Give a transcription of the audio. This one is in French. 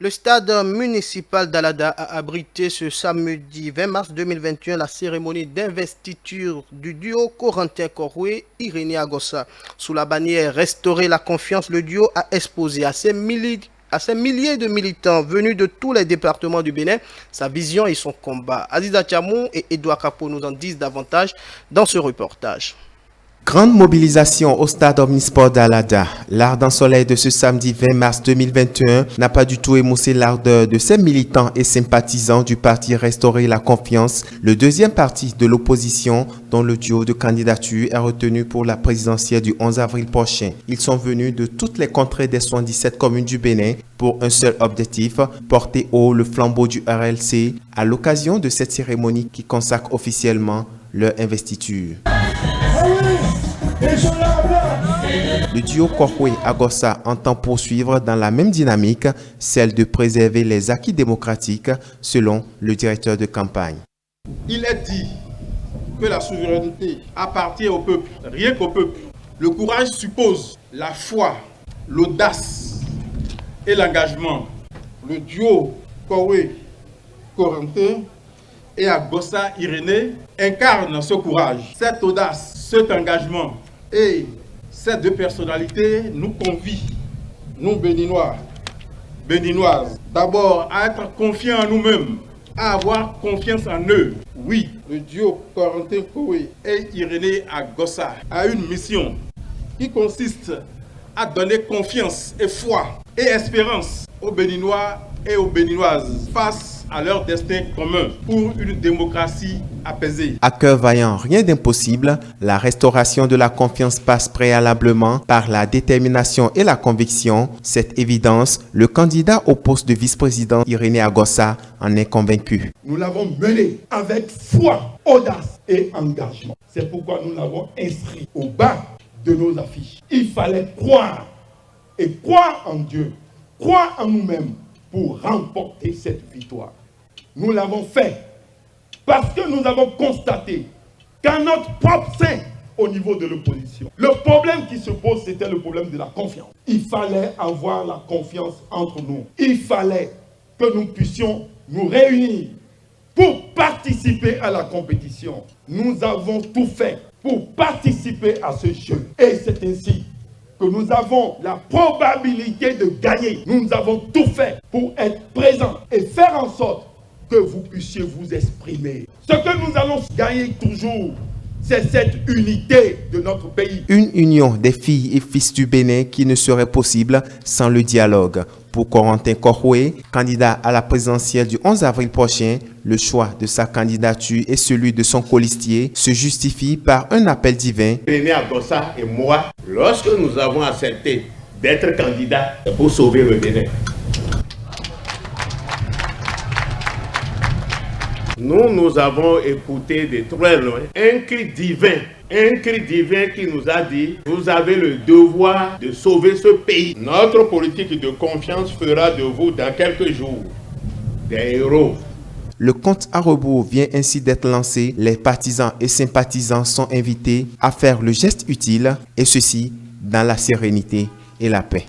Le stade municipal d'Alada a abrité ce samedi 20 mars 2021 la cérémonie d'investiture du duo Corentin Koroué Irénée Agossa. Sous la bannière Restaurer la confiance, le duo a exposé à ces milliers de militants venus de tous les départements du Bénin sa vision et son combat. Aziza Tchamou et Edouard Capo nous en disent davantage dans ce reportage. Grande mobilisation au stade omnisport d'Alada. L'ardent soleil de ce samedi 20 mars 2021 n'a pas du tout émoussé l'ardeur de ces militants et sympathisants du parti Restaurer la confiance, le deuxième parti de l'opposition dont le duo de candidature est retenu pour la présidentielle du 11 avril prochain. Ils sont venus de toutes les contrées des 77 communes du Bénin pour un seul objectif, porter haut le flambeau du RLC à l'occasion de cette cérémonie qui consacre officiellement leur investiture. Le duo Koroué Agossa entend poursuivre dans la même dynamique, celle de préserver les acquis démocratiques, selon le directeur de campagne. Il est dit que la souveraineté appartient au peuple, rien qu'au peuple. Le courage suppose la foi, l'audace et l'engagement. Le duo Koroué Corentin et Agossa Irénée incarne ce courage, cette audace, cet engagement. Et ces deux personnalités nous convient, nous Béninois, Béninoises, d'abord à être confiants en nous-mêmes, à avoir confiance en eux. Oui, le duo Corentin Koroué et Irénée Agossa a une mission qui consiste à donner confiance et foi et espérance aux Béninois et aux Béninoises face à leur destin commun pour une démocratie apaisée. À cœur vaillant, rien d'impossible, la restauration de la confiance passe préalablement par la détermination et la conviction. Cette évidence, le candidat au poste de vice-président Irénée Agossa en est convaincu. Nous l'avons mené avec foi, audace et engagement. C'est pourquoi nous l'avons inscrit au bas de nos affiches. Il fallait croire et croire en Dieu, croire en nous-mêmes pour remporter cette victoire. Nous l'avons fait parce que nous avons constaté qu'à notre propre sein, au niveau de l'opposition, le problème qui se pose, c'était le problème de la confiance. Il fallait avoir la confiance entre nous. Il fallait que nous puissions nous réunir pour participer à la compétition. Nous avons tout fait pour participer à ce jeu. Et c'est ainsi que nous avons la probabilité de gagner. Nous avons tout fait pour être présents et faire en sorte que vous puissiez vous exprimer. Ce que nous allons gagner toujours, c'est cette unité de notre pays. Une union des filles et fils du Bénin qui ne serait possible sans le dialogue. Pour Corentin Koroué, candidat à la présidentielle du 11 avril prochain, le choix de sa candidature et celui de son colistier se justifie par un appel divin. Irénée Agossa et moi, lorsque nous avons accepté d'être candidats pour sauver le Bénin, nous avons écouté de très loin un cri divin qui nous a dit « Vous avez le devoir de sauver ce pays. Notre politique de confiance fera de vous dans quelques jours des héros. » Le compte à rebours vient ainsi d'être lancé. Les partisans et sympathisants sont invités à faire le geste utile et ceci dans la sérénité et la paix.